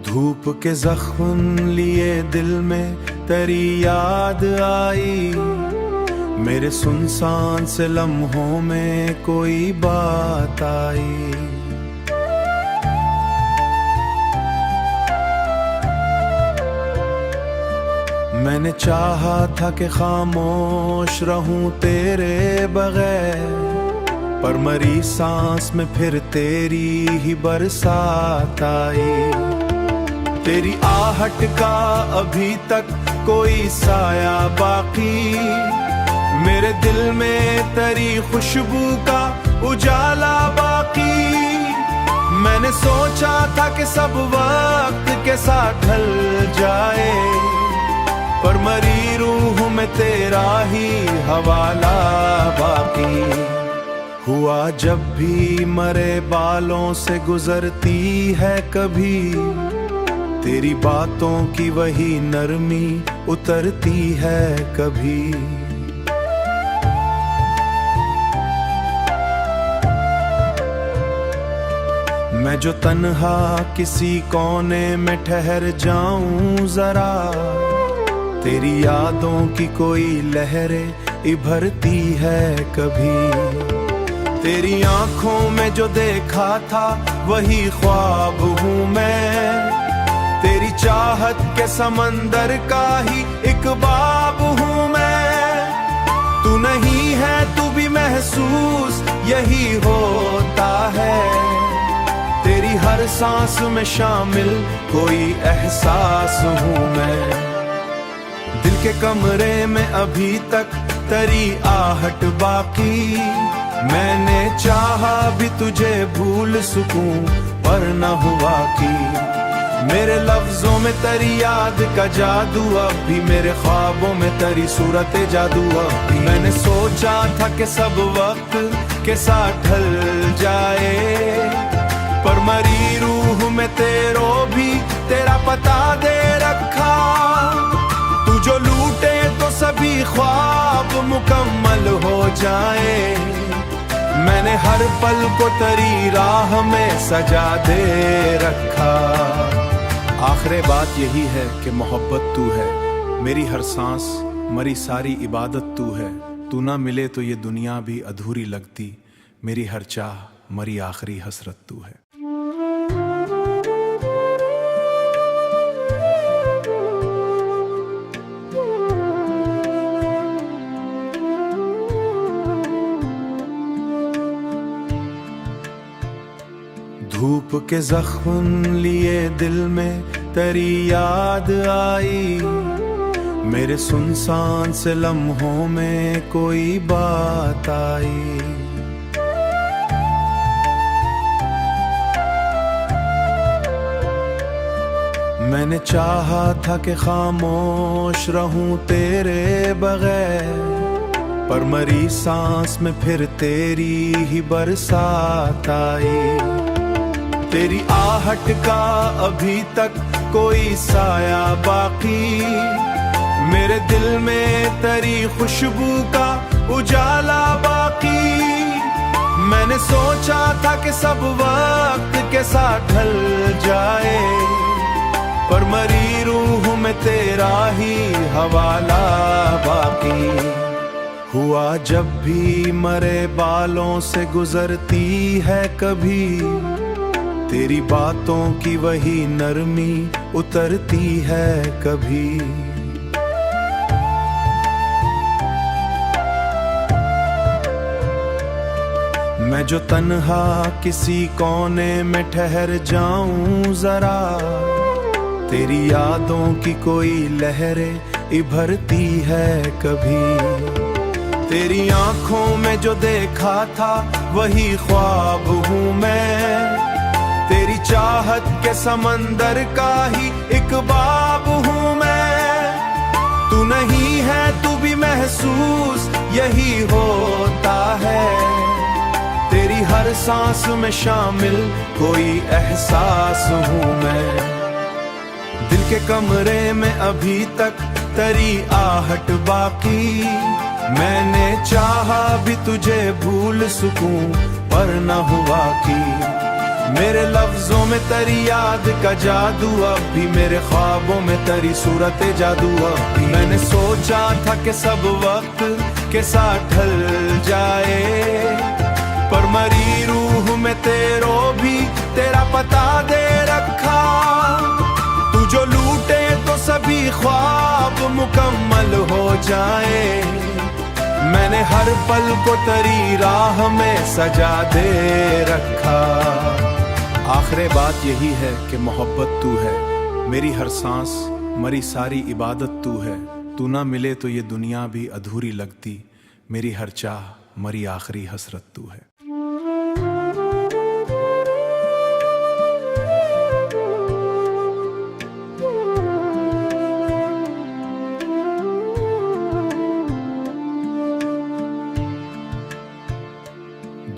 धूप के जख्म लिए दिल में तेरी याद आई। मेरे सुनसान से लम्हों में कोई बात आई। मैंने चाहा था कि खामोश रहूं तेरे बगैर, पर मरी सांस में फिर तेरी ही बरसात आई। तेरी आहट का अभी तक कोई साया बाकी, मेरे दिल में तेरी खुशबू का उजाला बाकी। मैंने सोचा था कि सब वक्त के साथ ढल जाए, पर मरी रूह में तेरा ही हवाला बाकी। हुआ जब भी मरे बालों से गुजरती है कभी, तेरी बातों की वही नरमी उतरती है कभी। मैं जो तन्हा किसी कोने में ठहर जाऊं जरा, तेरी यादों की कोई लहरें इभरती है कभी। तेरी आंखों में जो देखा था वही ख्वाब हूँ मैं, तेरी चाहत के समंदर का ही एक बाब हूँ मैं। तू नहीं है तू भी महसूस यही होता है, तेरी हर सांस में शामिल कोई एहसास हूँ मैं। दिल के कमरे में अभी तक तेरी आहट बाकी, मैंने चाहा भी तुझे भूल सकूं पर न हुआ कि। मेरे लफ्जों में तेरी याद का जादू अब भी, मेरे ख्वाबों में तेरी सूरत जादू अब भी। मैंने सोचा था कि सब वक्त के साथ ढल जाए, पर मरी रूह में तेरो भी तेरा पता दे रखा। तू जो लूटे तो सभी ख्वाब मुकम्मल हो जाए, मैंने हर पल को तेरी राह में सजा दे रखा। आखिरी बात यही है कि मोहब्बत तू है, मेरी हर सांस मरी सारी इबादत तू है। तू ना मिले तो ये दुनिया भी अधूरी लगती, मेरी हर चाह मरी आखिरी हसरत तू है। धूप के जख्म लिए दिल में तेरी याद आई। मेरे सुनसान से लम्हों में कोई बात आई। मैंने चाहा था कि खामोश रहूं तेरे बगैर, पर मरी सांस में फिर तेरी ही बरसात आई। तेरी आहट का अभी तक कोई साया बाकी, मेरे दिल में तेरी खुशबू का उजाला बाकी। मैंने सोचा था कि सब वक्त के साथ ढल जाए, पर मरी रूह में तेरा ही हवाला बाकी। हुआ जब भी मरे बालों से गुजरती है कभी, तेरी बातों की वही नरमी उतरती है कभी। मैं जो तन्हा किसी कोने में ठहर जाऊं जरा, तेरी यादों की कोई लहरें इभरती है कभी। तेरी आंखों में जो देखा था वही ख्वाब हूँ मैं, तेरी चाहत के समंदर का ही एक बाब हूँ मैं। तू नहीं है तू भी महसूस यही होता है, तेरी हर सांस में शामिल कोई एहसास हूँ मैं। दिल के कमरे में अभी तक तेरी आहट बाकी, मैंने चाहा भी तुझे भूल सकूं पर न हुआ कि। मेरे लफ्जों में तेरी याद का जादू, अब भी मेरे ख्वाबों में तेरी सूरत जादू। अब भी मैंने सोचा था कि सब वक्त के साथ ढल जाए, पर मरी रूह में तेरो भी तेरा पता दे रखा। तू जो लूटे तो सभी ख्वाब मुकम्मल हो जाए, मैंने हर पल को तेरी राह में सजा दे रखा। आखिरी बात यही है कि मोहब्बत तू है, मेरी हर सांस मरी सारी इबादत तू है। तू ना मिले तो ये दुनिया भी अधूरी लगती, मेरी हर चाह मरी आखिरी हसरत तू है।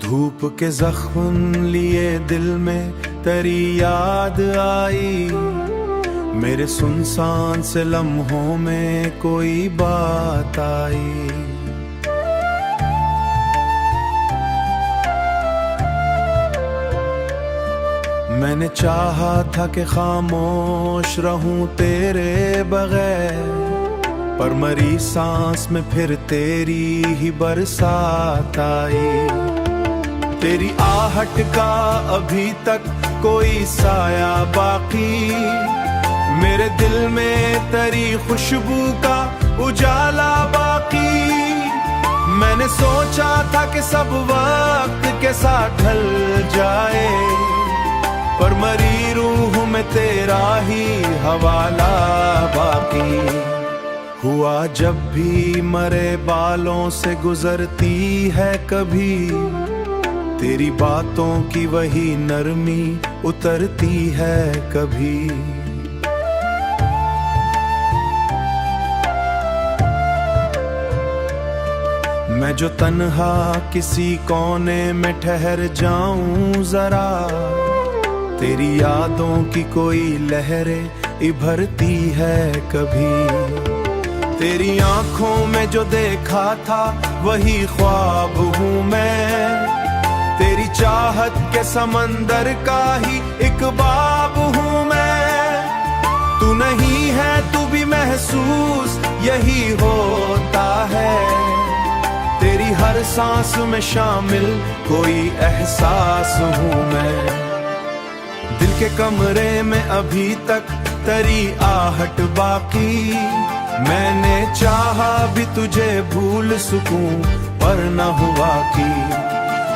धूप के जख्म लिए दिल में तेरी याद आई, मेरे सुनसान से लम्हों में कोई बात आई। मैंने चाहा था कि खामोश रहूं तेरे बगैर, पर मरी सांस में फिर तेरी ही बरसात आई। तेरी आहट का अभी तक कोई साया बाकी, मेरे दिल में तेरी खुशबू का उजाला बाकी। मैंने सोचा था कि सब वक्त के साथ ढल जाए, पर मरी रूह में तेरा ही हवाला बाकी। हुआ जब भी मरे बालों से गुजरती है कभी, तेरी बातों की वही नरमी उतरती है कभी। मैं जो तन्हा किसी कोने में ठहर जाऊं जरा, तेरी यादों की कोई लहरें इभरती है कभी। तेरी आंखों में जो देखा था वही ख्वाब हूँ मैं, तेरी चाहत के समंदर का ही एक बाब हूँ मैं। तू नहीं है तू भी महसूस यही होता है, तेरी हर सांस में शामिल कोई एहसास हूँ मैं। दिल के कमरे में अभी तक तेरी आहट बाकी, मैंने चाहा भी तुझे भूल सकूं पर न हुआ कि।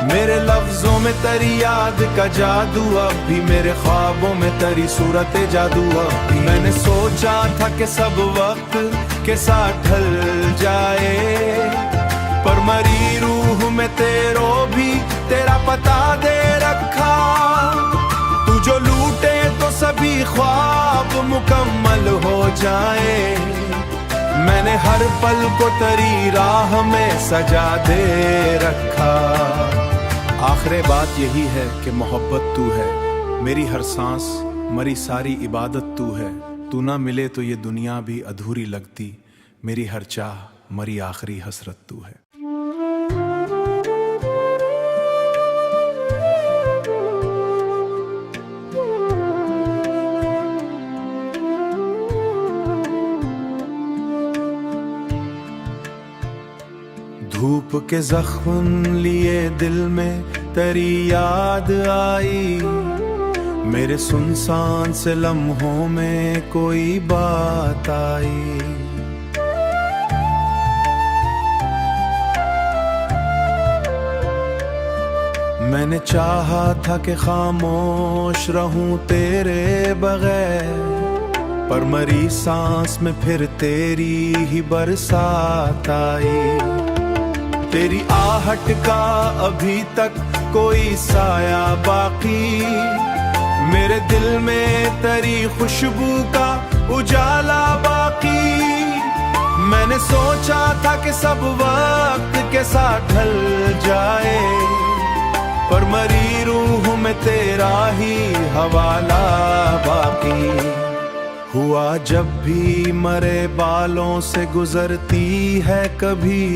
मेरे लफ्जों में तेरी याद का जादू, अब भी मेरे ख्वाबों में तेरी सूरत जादू। अब भी मैंने सोचा था कि सब वक्त के साथ ढल जाए, पर मरी रूह में तेरो भी तेरा पता दे रखा। तू जो लूटे तो सभी ख्वाब मुकम्मल हो जाए, मैंने हर पल को तेरी राह में सजा दे रखा। आखिरी बात यही है कि मोहब्बत तू है, मेरी हर सांस मरी सारी इबादत तू है। तू ना मिले तो ये दुनिया भी अधूरी लगती, मेरी हर चाह मरी आखिरी हसरत तू है। धूप के जख्म लिए दिल में तेरी याद आई, मेरे सुनसान से लम्हों में कोई बात आई। मैंने चाहा था कि खामोश रहूं तेरे बगैर, पर मरी सांस में फिर तेरी ही बरसात आई। तेरी आहट का अभी तक कोई साया बाकी, मेरे दिल में तेरी खुशबू का उजाला बाकी। मैंने सोचा था कि सब वक्त के साथ ढल जाए, पर मरी रूह में तेरा ही हवाला बाकी। हुआ जब भी मरे बालों से गुजरती है कभी,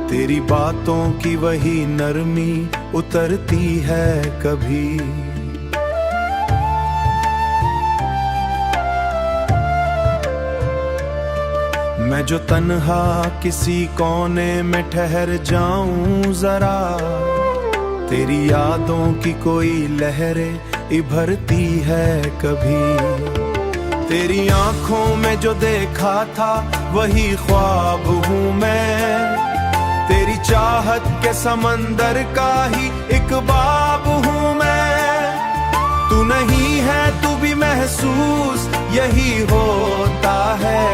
तेरी बातों की वही नरमी उतरती है कभी। मैं जो तन्हा किसी कोने में ठहर जाऊं जरा, तेरी यादों की कोई लहरें इभरती है कभी। तेरी आंखों में जो देखा था वही ख्वाब हूँ मैं, तेरी चाहत के समंदर का ही एक बाब हूँ मैं। तू नहीं है तू भी महसूस यही होता है,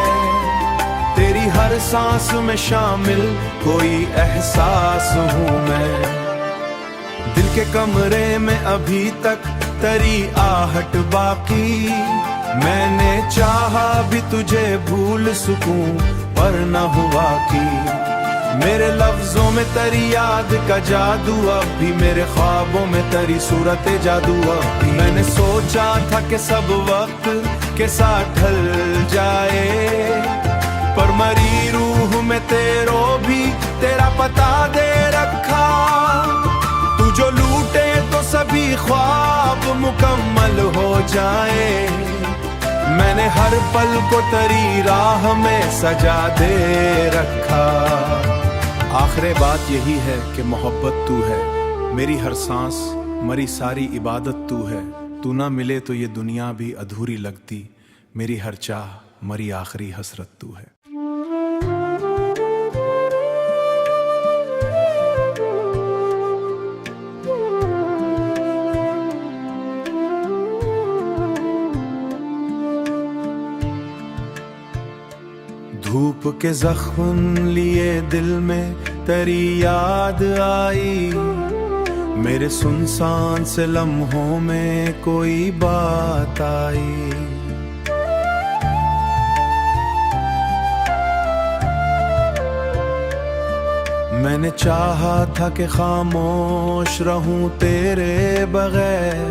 तेरी हर सांस में शामिल कोई एहसास हूँ मैं। दिल के कमरे में अभी तक तेरी आहट बाकी, मैंने चाहा भी तुझे भूल सकूं पर न हुआ कि। मेरे लफ्जों में तेरी याद का जादू अब भी, मेरे ख्वाबों में तेरी सूरत जादू अब भी। मैंने सोचा था कि सब वक्त के साथ ढल जाए, पर मरी रूह में तेरो भी तेरा पता दे रखा। तू जो लूटे तो सभी ख्वाब मुकम्मल हो जाए, मैंने हर पल को तेरी राह में सजा दे रखा। आखिरी बात यही है कि मोहब्बत तू है, मेरी हर सांस मरी सारी इबादत तू है। तू ना मिले तो ये दुनिया भी अधूरी लगती, मेरी हर चाह मरी आखिरी हसरत तू है। धूप के जख्म लिए दिल में तेरी याद आई, मेरे सुनसान से लम्हों में कोई बात आई। मैंने चाहा था कि खामोश रहूं तेरे बगैर,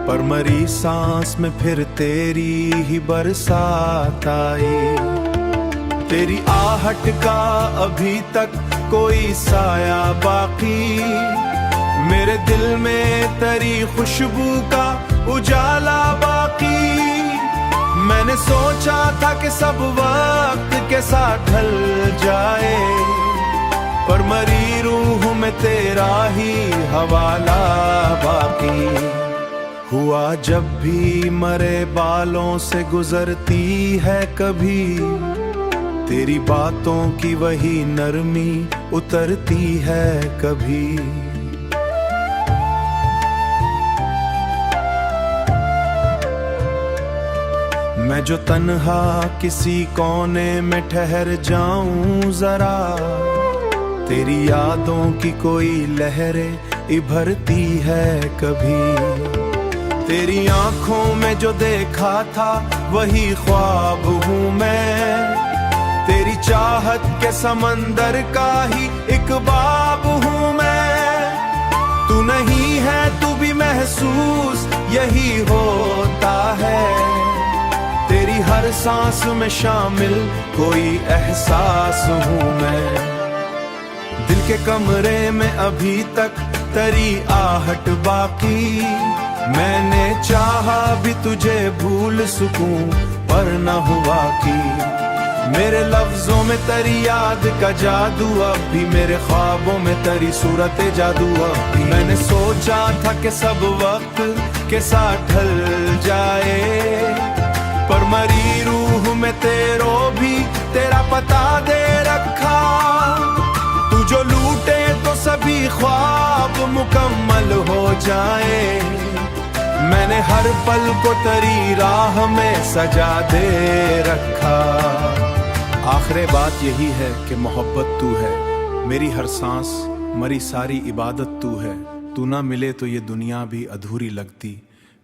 पर मरी सांस में फिर तेरी ही बरसात आई। तेरी आहट का अभी तक कोई साया बाकी, मेरे दिल में तेरी खुशबू का उजाला बाकी। मैंने सोचा था कि सब वक्त के साथ ढल जाए, पर मरी रूह में तेरा ही हवाला बाकी। हुआ जब भी मरे बालों से गुजरती है कभी, तेरी बातों की वही नरमी उतरती है कभी। मैं जो तन्हा किसी कोने में ठहर जाऊं जरा, तेरी यादों की कोई लहरें इभरती है कभी। तेरी आंखों में जो देखा था वही ख्वाब हूँ मैं, तेरी चाहत के समंदर का ही एक बाब हूँ मैं। तू नहीं है तू भी महसूस यही होता है, तेरी हर सांस में शामिल कोई एहसास हूँ मैं। दिल के कमरे में अभी तक तेरी आहट बाकी, मैंने चाहा भी तुझे भूल सकूं पर न हुआ कि। मेरे लफ्जों में तेरी याद का जादू अब भी, मेरे ख्वाबों में तेरी सूरत जादू अब भी। मैंने सोचा था कि सब वक्त के साथ ढल जाए, पर मरी रूह में तेरो भी तेरा पता दे रखा। तू जो लूटे तो सभी ख्वाब मुकम्मल हो जाए, मैंने हर पल को तेरी राह में सजा दे रखा। आखिरी बात यही है कि मोहब्बत तू है, मेरी हर सांस मरी सारी इबादत तू है। तू ना मिले तो ये दुनिया भी अधूरी लगती,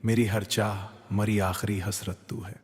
मेरी हर चाह मरी आखिरी हसरत तू है।